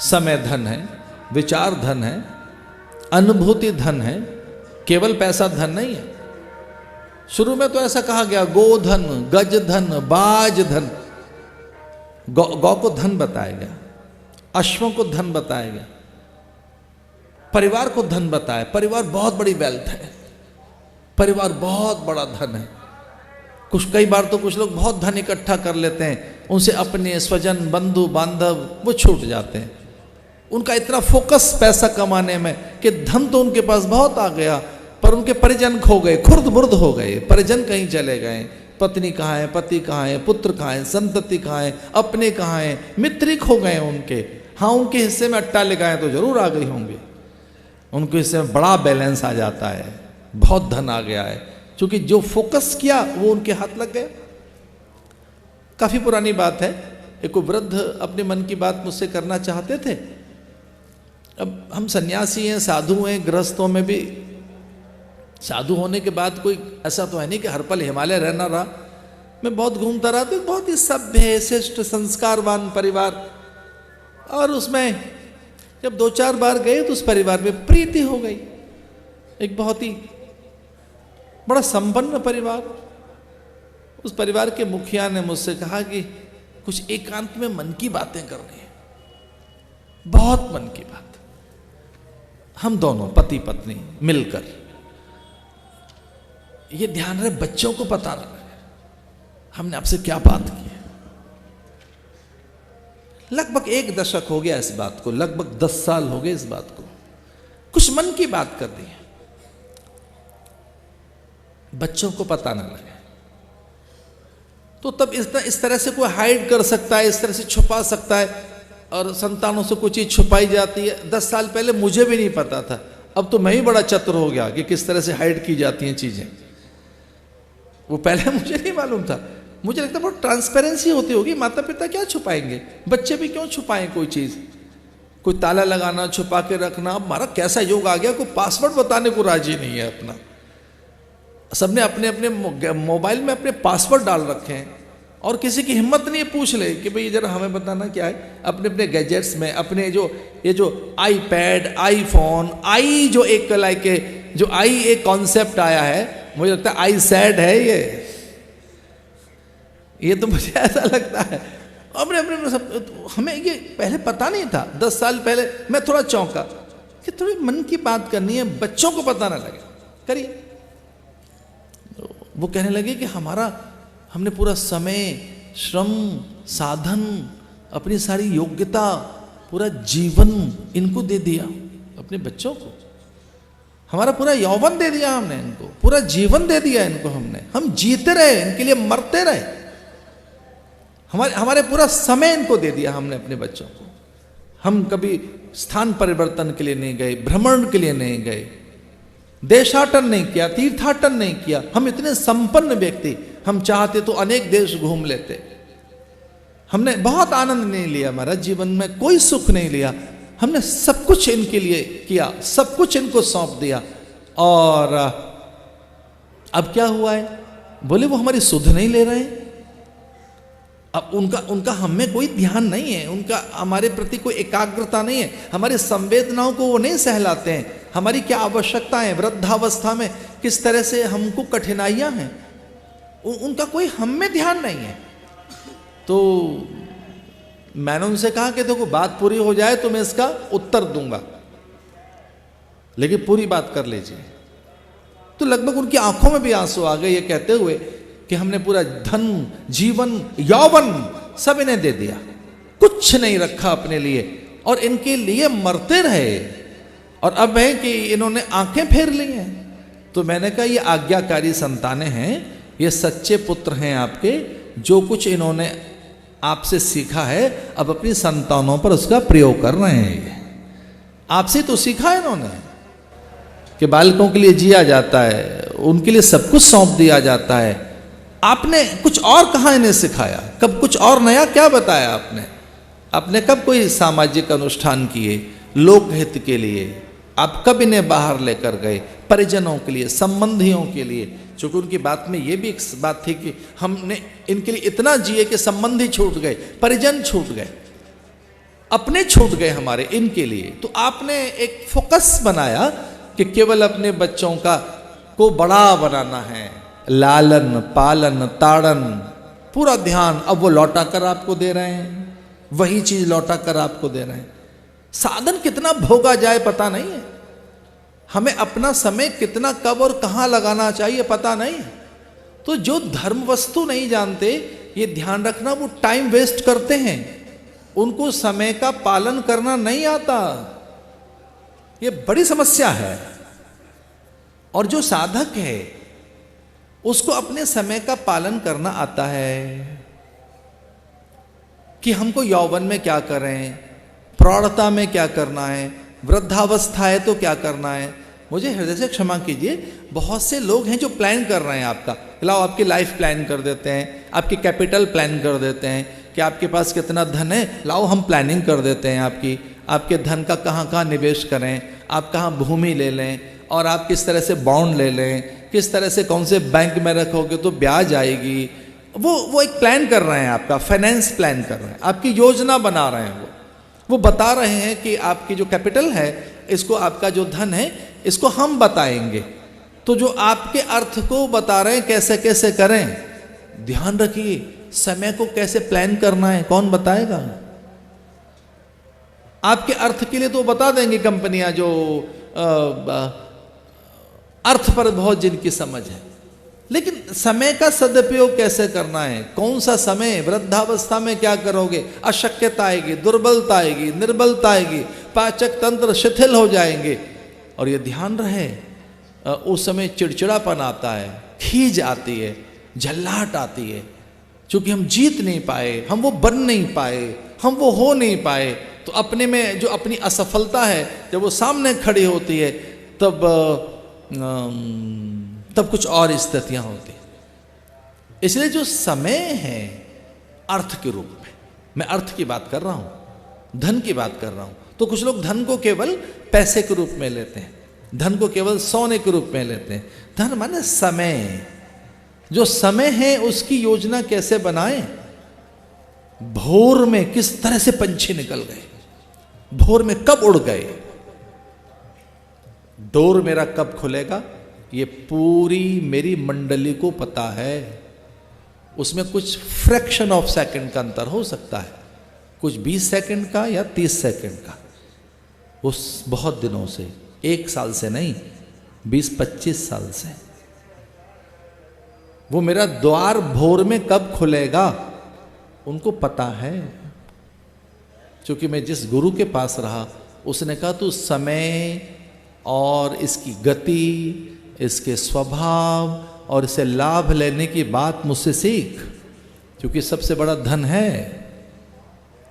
समय धन है, विचार धन है, अनुभूति धन है, केवल पैसा धन नहीं है। शुरू में तो ऐसा कहा गया गोधन, गज धन, बाज धन। गौ को धन बताया गया, अश्वों को धन बताया गया, परिवार को धन बताया। परिवार बहुत बड़ी वेल्थ है, परिवार बहुत बड़ा धन है। कई बार तो कुछ लोग बहुत धन इकट्ठा कर लेते हैं, उनसे अपने स्वजन बंधु बांधव वो छूट जाते हैं। उनका इतना फोकस पैसा कमाने में कि धन तो उनके पास बहुत आ गया, पर उनके परिजन खो गए, खुर्द बुर्द हो गए, परिजन कहीं चले गए। पत्नी कहाँ है, पति कहाँ है, पुत्र कहाँ है, संतति कहाँ है, अपने कहाँ है, मित्र ही खो गए उनके। हाँ, उनके हिस्से में अट्टालिकाएं तो जरूर आ गई होंगी, उनके हिस्से में बड़ा बैलेंस आ जाता है, बहुत धन आ गया है, क्योंकि जो फोकस किया वो उनके हाथ लग गया। काफी पुरानी बात है, एक वृद्ध अपने मन की बात मुझसे करना चाहते थे। अब हम सन्यासी हैं, साधु हैं, गृहस्थों में भी साधु होने के बाद कोई ऐसा तो है नहीं कि हर पल हिमालय रहना रहा। मैं बहुत घूमता रहा, तो बहुत ही सभ्य शिष्ट संस्कारवान परिवार, और उसमें जब 2-4 बार गए तो उस परिवार में प्रीति हो गई। एक बहुत ही बड़ा संपन्न परिवार। उस परिवार के मुखिया ने मुझसे कहा कि कुछ एकांत में मन की बातें करनी है, बहुत मन की बात। हम दोनों पति पत्नी मिलकर, ये ध्यान रहे बच्चों को पता न लगे हमने आपसे क्या बात की है। लगभग 1 दशक हो गया इस बात को, लगभग 10 साल हो गए इस बात को। कुछ मन की बात कर दी है, बच्चों को पता ना लगे। तो तब इस तरह से कोई हाइड कर सकता है, इस तरह से छुपा सकता है, और संतानों से कोई चीज छुपाई जाती है। 10 साल पहले मुझे भी नहीं पता था, अब तो मैं ही बड़ा चतुर हो गया कि किस तरह से हाइड की जाती हैं चीजें। वो पहले मुझे नहीं मालूम था। मुझे लगता बहुत ट्रांसपेरेंसी होती होगी, माता पिता क्या छुपाएंगे, बच्चे भी क्यों छुपाएं कोई चीज। कोई ताला लगाना, छुपा के रखना। अब हमारा कैसा युग आ गया, कोई पासवर्ड बताने को राजी नहीं है अपना। सबने अपने अपने मोबाइल में अपने पासवर्ड डाल रखे हैं, और किसी की हिम्मत नहीं है पूछ ले कि भाई जरा हमें बताना क्या है। अपने अपने गैजेट्स में अपने जो आईपैड, आईफोन, आई जो एक जो आई एक कॉन्सेप्ट आया है, मुझे लगता है आई सैड है ये तो मुझे ऐसा लगता है। अपने अपने सब, हमें ये पहले पता नहीं था। 10 साल पहले मैं थोड़ा चौंका कि थोड़ी मन की बात करनी है, बच्चों को पता ना लगे, करिए। वो कहने लगे कि हमने पूरा समय, श्रम, साधन, अपनी सारी योग्यता, पूरा जीवन इनको दे दिया, अपने बच्चों को। हमारा पूरा यौवन दे दिया हमने इनको, पूरा जीवन दे दिया इनको हमने। हम जीते रहे, इनके लिए मरते रहे। हमारे पूरा समय इनको दे दिया हमने अपने बच्चों को। हम कभी स्थान परिवर्तन के लिए नहीं गए, भ्रमण के लिए नहीं गए, देशाटन नहीं किया, तीर्थाटन नहीं किया। हम इतने संपन्न व्यक्ति, हम चाहते तो अनेक देश घूम लेते। हमने बहुत आनंद नहीं लिया, हमारा जीवन में कोई सुख नहीं लिया। हमने सब कुछ इनके लिए किया, सब कुछ इनको सौंप दिया। और अब क्या हुआ है, बोले वो हमारी सुध नहीं ले रहे हैं। अब उनका हम में कोई ध्यान नहीं है, उनका हमारे प्रति कोई एकाग्रता नहीं है, हमारी संवेदनाओं को वो नहीं सहलाते हैं। हमारी क्या आवश्यकताएं, वृद्धावस्था में किस तरह से हमको कठिनाइयां हैं, उनका कोई हम में ध्यान नहीं है। तो मैंने उनसे कहा कि देखो बात पूरी हो जाए तो मैं इसका उत्तर दूंगा, लेकिन पूरी बात कर लीजिए। तो लगभग उनकी आंखों में भी आंसू आ गए ये कहते हुए कि हमने पूरा धन, जीवन, यौवन सब इन्हें दे दिया, कुछ नहीं रखा अपने लिए, और इनके लिए मरते रहे। और अब है कि इन्होंने आंखें फेर ली हैं। तो मैंने कहा ये आज्ञाकारी संतानें हैं, ये सच्चे पुत्र हैं आपके। जो कुछ इन्होंने आपसे सीखा है अब अपनी संतानों पर उसका प्रयोग कर रहे हैं। आपसे तो सीखा है इन्होंने कि बालकों के लिए जिया जाता है, उनके लिए सब कुछ सौंप दिया जाता है। आपने कुछ और कहाँ इन्हें सिखाया, कब कुछ और नया क्या बताया आपने कब कोई सामाजिक अनुष्ठान किए लोकहित के लिए? आप कब इन्हें बाहर लेकर गए परिजनों के लिए, संबंधियों के लिए? चूंकि उनकी बात में ये भी एक बात थी कि हमने इनके लिए इतना जिए कि संबंधी छूट गए, परिजन छूट गए। अपने छूट गए हमारे इनके लिए। तो आपने एक फोकस बनाया कि केवल अपने बच्चों को बड़ा बनाना है, लालन पालन ताड़न पूरा ध्यान अब वो लौटा कर आपको दे रहे हैं, वही चीज लौटा कर आपको दे रहे हैं। साधन कितना भोगा जाए पता नहीं है, हमें अपना समय कितना कब और कहां लगाना चाहिए पता नहीं है। तो जो धर्म वस्तु नहीं जानते, ये ध्यान रखना, वो टाइम वेस्ट करते हैं, उनको समय का पालन करना नहीं आता, ये बड़ी समस्या है। और जो साधक है उसको अपने समय का पालन करना आता है कि हमको यौवन में क्या करें, प्रौढ़ता में क्या करना है, वृद्धावस्था है तो क्या करना है। मुझे हृदय से क्षमा कीजिए, बहुत से लोग हैं जो प्लान कर रहे हैं आपका, लाओ आपकी लाइफ प्लान कर देते हैं, आपकी कैपिटल प्लान कर देते हैं कि आपके पास कितना धन है, लाओ हम प्लानिंग कर देते हैं आपके धन का कहाँ कहाँ निवेश करें, आप कहाँ भूमि ले लें और आप किस तरह से बॉन्ड ले लें, किस तरह से कौन से बैंक में रखोगे तो ब्याज आएगी। वो एक प्लान कर रहे हैं, आपका फाइनेंस प्लान कर रहे हैं, आपकी योजना बना रहे हैं। वो बता रहे हैं कि आपकी जो कैपिटल है, इसको आपका जो धन है इसको हम बताएंगे। तो जो आपके अर्थ को बता रहे हैं कैसे कैसे करें, ध्यान रखिए समय को कैसे प्लान करना है कौन बताएगा। आपके अर्थ के लिए तो बता देंगे कंपनियां जो अर्थ पर बहुत जिनकी समझ है, लेकिन समय का सदुपयोग कैसे करना है, कौन सा समय, वृद्धावस्था में क्या करोगे, अशक्यता आएगी, दुर्बलता आएगी, निर्बलता आएगी, पाचक तंत्र शिथिल हो जाएंगे। और ये ध्यान रहे उस समय चिड़चिड़ापन आता है, खीज आती है, झल्लाहट आती है, क्योंकि हम जीत नहीं पाए, हम वो बन नहीं पाए, हम वो हो नहीं पाए। तो अपने में जो अपनी असफलता है जब वो सामने खड़ी होती है तब कुछ और स्थितियां होती। इसलिए जो समय है अर्थ के रूप में, मैं अर्थ की बात कर रहा हूं, धन की बात कर रहा हूं। तो कुछ लोग धन को केवल पैसे के रूप में लेते हैं, धन को केवल सोने के रूप में लेते हैं। धन माने समय, जो समय है उसकी योजना कैसे बनाएं। भोर में किस तरह से पंछी निकल गए, भोर में कब उड़ गए, डोर मेरा कब खुलेगा, ये पूरी मेरी मंडली को पता है। उसमें कुछ फ्रैक्शन ऑफ सेकंड का अंतर हो सकता है, कुछ 20 सेकंड का या 30 सेकंड का। उस बहुत दिनों से, 1 साल से नहीं, 20-25 साल से, वो मेरा द्वार भोर में कब खुलेगा उनको पता है। क्योंकि मैं जिस गुरु के पास रहा उसने कहा तू समय और इसकी गति, इसके स्वभाव और इसे लाभ लेने की बात मुझसे सीख, क्योंकि सबसे बड़ा धन है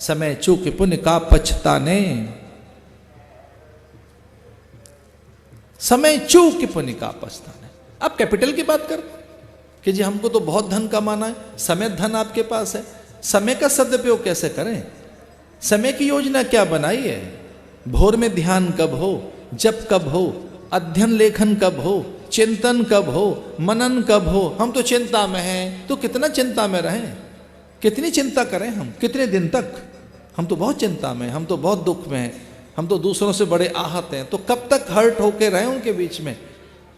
समय। चूक पुण्य का पछताने, समय चूक पुण्य का पछताने। अब कैपिटल की बात कर कि जी हमको तो बहुत धन कमाना है, समय धन आपके पास है, समय का सदुपयोग कैसे करें, समय की योजना क्या बनाई है। भोर में ध्यान कब हो, जप कब हो, अध्ययन लेखन कब हो, चिंतन कब हो, मनन कब हो। हम तो चिंता में हैं, तो कितना चिंता में रहें, कितनी चिंता करें हम, कितने दिन तक। हम तो बहुत चिंता में, हम तो बहुत दुख में हैं, हम तो दूसरों से बड़े आहत हैं, तो कब तक हर्ट होके रहें उनके बीच में।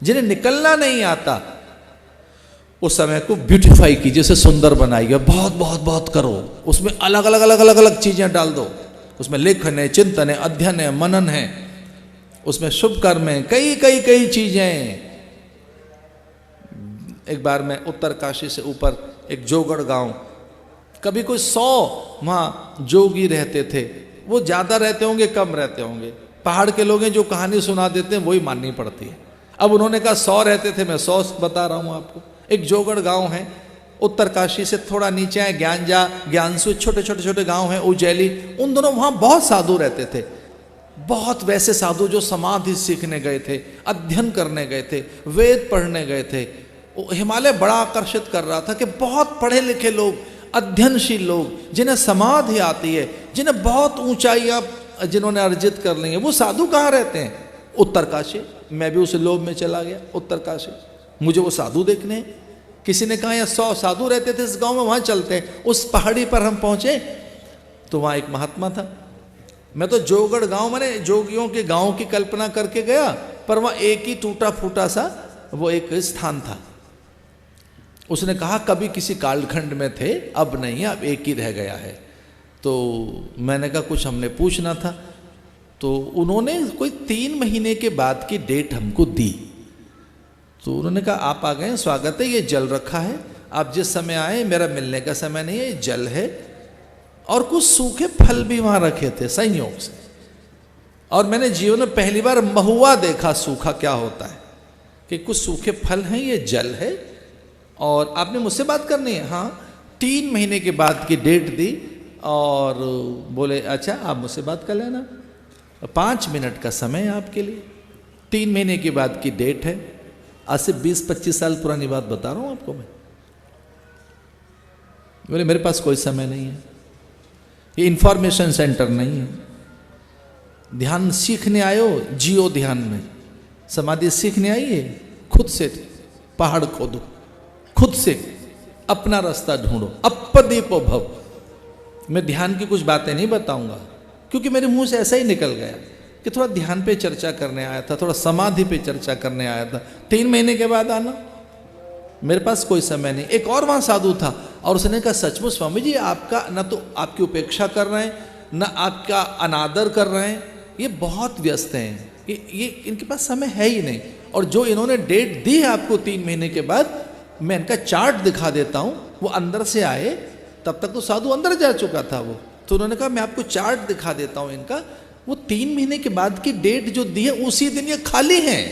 जिन्हें निकलना नहीं आता उस समय को ब्यूटीफाई कीजिए, उसे सुंदर बनाइए, बहुत बहुत बहुत करो, उसमें अलग अलग अलग अलग अलग चीजें डाल दो, उसमें लेखन है, चिंतन है, अध्ययन है, मनन है, उसमें शुभ कर्म है, कई कई कई चीजें। एक बार मैं उत्तरकाशी से ऊपर एक जोगढ़ गांव, कभी कोई 100 वहां जोगी रहते थे, वो ज्यादा रहते होंगे कम रहते होंगे, पहाड़ के लोग हैं जो कहानी सुना देते हैं वही माननी पड़ती है। अब उन्होंने कहा 100 रहते थे, मैं 100 बता रहा हूं आपको। एक जोगढ़ गांव है, उत्तरकाशी से थोड़ा नीचे है ज्ञानजा, ज्ञानसू, छोटे छोटे छोटे गांव हैं, उज्जैली। उन दोनों वहां बहुत साधु रहते थे, बहुत वैसे साधु जो समाधि सीखने गए थे, अध्ययन करने गए थे, वेद पढ़ने गए थे। हिमालय बड़ा आकर्षित कर रहा था कि बहुत पढ़े लिखे लोग, अध्ययनशील लोग, जिन्हें समाधि आती है, जिन्हें बहुत ऊंचाइयां जिन्होंने अर्जित कर ली हैं, वो साधु कहाँ रहते हैं? उत्तरकाशी। मैं भी उस लोभ में चला गया उत्तरकाशी, मुझे वो साधु देखने। किसी ने कहा यहाँ 100 साधु रहते थे इस गांव में, वहां चलते हैं। उस पहाड़ी पर हम पहुंचे तो वहां एक महात्मा था, मैं तो जोगढ़ गांव, मैंने जोगियों के गांव की कल्पना करके गया, पर वहां एक ही टूटा फूटा सा वो एक स्थान था। उसने कहा कभी किसी कालखंड में थे, अब नहीं है, अब एक ही रह गया है। तो मैंने कहा कुछ हमने पूछना था। तो उन्होंने कोई 3 महीने के बाद की डेट हमको दी। तो उन्होंने कहा आप आ गए, स्वागत है, ये जल रखा है, आप जिस समय आए, मेरा मिलने का समय नहीं है, ये जल है। और कुछ सूखे फल भी वहां रखे थे संयोग से। और मैंने जीवन में पहली बार महुआ देखा, सूखा क्या होता है, कि कुछ सूखे फल हैं, ये जल है, और आपने मुझसे बात करनी है। हाँ, 3 महीने के बाद की डेट दी और बोले अच्छा आप मुझसे बात कर लेना, 5 मिनट का समय है आपके लिए, 3 महीने के बाद की डेट है। आज से 20-25 साल पुरानी बात बता रहा हूं आपको मैं। बोले मेरे पास कोई समय नहीं है, ये इंफॉर्मेशन सेंटर नहीं है, ध्यान सीखने आयो, जियो ध्यान में, समाधि सीखने आइए, खुद से पहाड़ खोदो, खुद से अपना रास्ता ढूंढो, अपदीपो भव। मैं ध्यान की कुछ बातें नहीं बताऊंगा, क्योंकि मेरे मुंह से ऐसा ही निकल गया कि थोड़ा ध्यान पे चर्चा करने आया था, थोड़ा समाधि पे चर्चा करने आया था। 3 महीने के बाद आना, मेरे पास कोई समय नहीं। एक और वहां साधु था और उसने कहा सचमुच स्वामी जी, आपका न तो आपकी उपेक्षा कर रहे हैं, न आपका अनादर कर रहे हैं, ये बहुत व्यस्त हैं, ये इनके पास समय है ही नहीं। और जो इन्होंने डेट दी है आपको 3 महीने के बाद, मैं इनका चार्ट दिखा देता हूं। वो अंदर से आए, तब तक तो साधु अंदर जा चुका था वो। तो उन्होंने कहा मैं आपको चार्ट दिखा देता हूं इनका, वो 3 महीने के बाद की डेट जो दी है उसी दिन ये खाली हैं।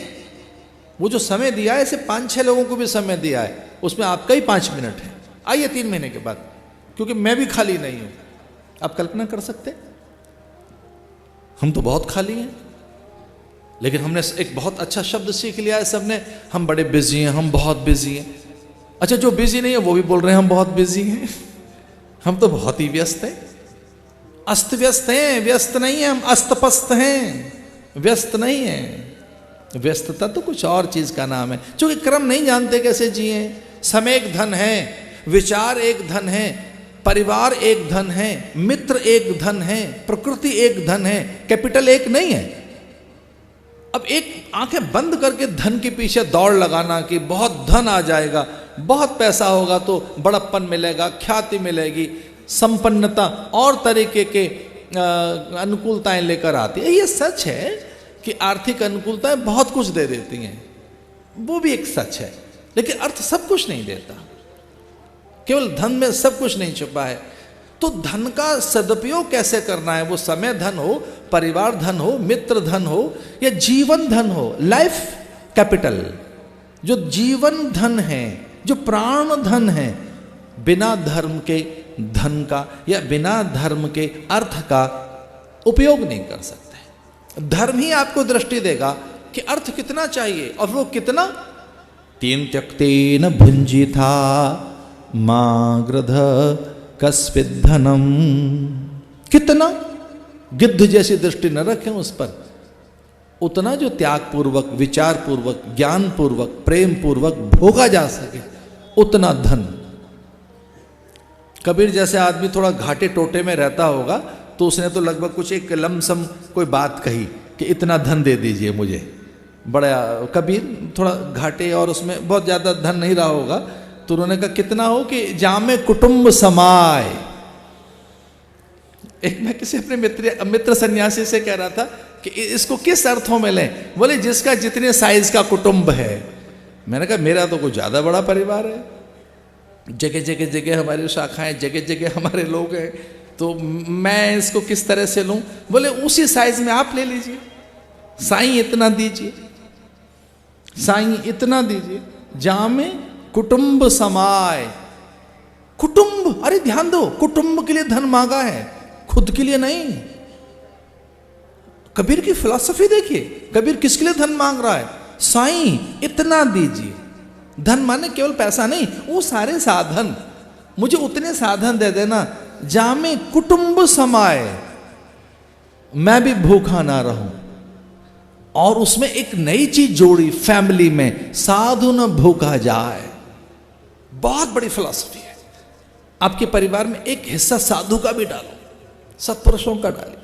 वो जो समय दिया है, ऐसे 5-6 लोगों को भी समय दिया है, उसमें आपका ही 5 मिनट है, आइए 3 महीने के बाद, क्योंकि मैं भी खाली नहीं हूं। आप कल्पना कर सकते, हम तो बहुत खाली हैं, लेकिन हमने एक बहुत अच्छा शब्द सीख लिया है सबने, हम बड़े बिजी हैं, हम बहुत बिजी हैं। अच्छा, जो बिजी नहीं है वो भी बोल रहे हैं हम बहुत बिजी हैं। हम तो बहुत ही व्यस्त हैं, अस्त व्यस्त हैं, व्यस्त नहीं है हम, अस्तपस्त हैं, व्यस्त नहीं है। व्यस्तता तो कुछ और चीज का नाम है, क्योंकि क्रम नहीं जानते कैसे जिए। समय एक धन है, विचार एक धन है, परिवार एक धन है, मित्र एक धन है, प्रकृति एक धन है, कैपिटल एक नहीं है। अब एक आंखें बंद करके धन के पीछे दौड़ लगाना कि बहुत धन आ जाएगा, बहुत पैसा होगा तो बड़प्पन मिलेगा, ख्याति मिलेगी, संपन्नता और तरीके के अनुकूलताएं लेकर आती है। ये सच है कि आर्थिक अनुकूलताएं बहुत कुछ दे देती हैं, वो भी एक सच है, लेकिन अर्थ सब कुछ नहीं देता। केवल धन में सब कुछ नहीं छुपा है। तो धन का सदुपयोग कैसे करना है, वो समय धन हो, परिवार धन हो, मित्र धन हो, या जीवन धन हो, लाइफ कैपिटल, जो जीवन धन है, जो प्राण धन है, बिना धर्म के धन का या बिना धर्म के अर्थ का उपयोग नहीं कर सकते। धर्म ही आपको दृष्टि देगा कि अर्थ कितना चाहिए, और वो कितना। 3 त्यक्तेन भुंजिथा माग्रध कस्विद्धनम, कितना, गिद्ध जैसी दृष्टि न रखें उस पर, उतना जो त्याग पूर्वक, विचार पूर्वक, ज्ञान पूर्वक, प्रेम पूर्वक भोगा जा सके, उतना धन। कबीर जैसे आदमी थोड़ा घाटे टोटे में रहता होगा तो उसने तो लगभग कुछ एक लमसम कोई बात कही कि इतना धन दे दीजिए मुझे। बड़ा कबीर थोड़ा घाटे और उसमें बहुत ज़्यादा धन नहीं रहा होगा, तो उन्होंने कहा कितना हो कि जामे कुटुंब समाय। एक मैं किसी अपने मित्र सन्यासी से कह रहा था कि इसको किस अर्थों में लें, बोले जिसका जितने साइज का कुटुंब है। मैंने कहा मेरा तो कुछ ज़्यादा बड़ा परिवार है, जगह जगह हमारी शाखाएं, जगह जगह हमारे लोग हैं, तो मैं इसको किस तरह से लूं। बोले उसी साइज में आप ले लीजिए, साईं इतना दीजिए, साईं इतना दीजिए, जामे कुटुंब समाय। कुटुंब, अरे ध्यान दो, कुटुंब के लिए धन मांगा है, खुद के लिए नहीं। कबीर की फिलॉसफी देखिए, कबीर किसके लिए धन मांग रहा है, साईं इतना दीजिए। धन माने केवल पैसा नहीं, वो सारे साधन, मुझे उतने साधन दे देना, जामे कुटुंब समाय, मैं भी भूखा ना रहूं। और उसमें एक नई चीज जोड़ी फैमिली में, साधु न भूखा जाए। बहुत बड़ी फिलॉसफी है। आपके परिवार में एक हिस्सा साधु का भी डालो, सत्पुरुषों का डालिए,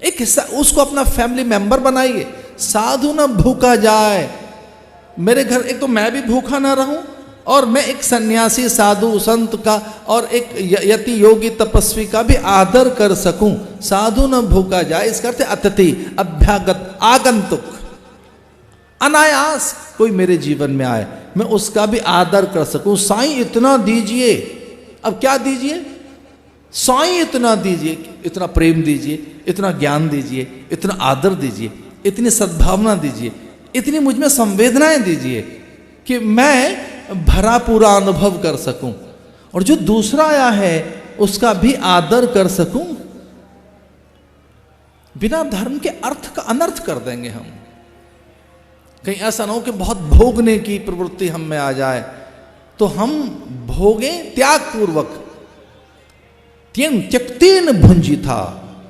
एक हिस्सा, उसको अपना फैमिली मेंबर बनाइए। साधु ना भूखा जाए, मेरे घर एक तो मैं भी भूखा ना रहूं और मैं एक सन्यासी साधु संत का और एक यति योगी तपस्वी का भी आदर कर सकूं। साधु न भूखा जाए, इसका अर्थ अतिथि, अभ्यागत, आगंतुक, अनायास कोई मेरे जीवन में आए मैं उसका भी आदर कर सकूं। साईं इतना दीजिए, अब क्या दीजिए? साईं इतना दीजिए, इतना प्रेम दीजिए, इतना ज्ञान दीजिए, इतना आदर दीजिए, इतनी सद्भावना दीजिए, इतनी मुझ में संवेदनाएं दीजिए कि मैं भरा पूरा अनुभव कर सकूं और जो दूसरा आया है उसका भी आदर कर सकूं। बिना धर्म के अर्थ का अनर्थ कर देंगे हम। कहीं ऐसा ना हो कि बहुत भोगने की प्रवृत्ति हम में आ जाए, तो हम भोगें त्याग पूर्वक। त्यक्तेन भुंजी था,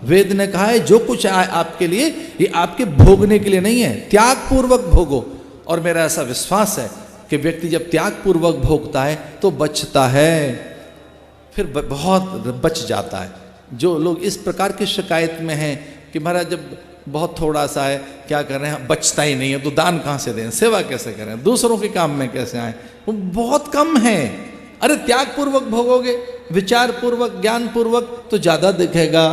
वेद ने कहा है जो कुछ आए आपके लिए ये आपके भोगने के लिए नहीं है, त्याग पूर्वक भोगो। और मेरा ऐसा विश्वास है कि व्यक्ति जब त्याग पूर्वक भोगता है तो बचता है, फिर बहुत बच जाता है। जो लोग इस प्रकार की शिकायत में हैं कि महाराज जब बहुत थोड़ा सा है क्या कर रहे हैं, बचता ही नहीं है तो दान कहाँ से दें, सेवा कैसे करें, दूसरों के काम में कैसे आए, वो बहुत कम है। अरे त्याग पूर्वक भोगोगे, विचार पूर्वक, ज्ञान पूर्वक, तो ज्यादा दिखेगा।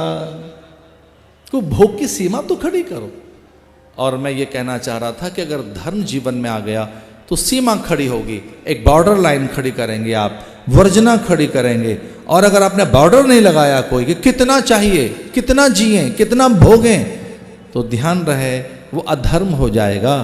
तो भोग की सीमा तो खड़ी करो। और मैं ये कहना चाह रहा था कि अगर धर्म जीवन में आ गया तो सीमा खड़ी होगी, एक बॉर्डर लाइन खड़ी करेंगे आप, वर्जना खड़ी करेंगे। और अगर आपने बॉर्डर नहीं लगाया कोई कि कितना चाहिए, कितना जिए, कितना भोगें, तो ध्यान रहे वो अधर्म हो जाएगा।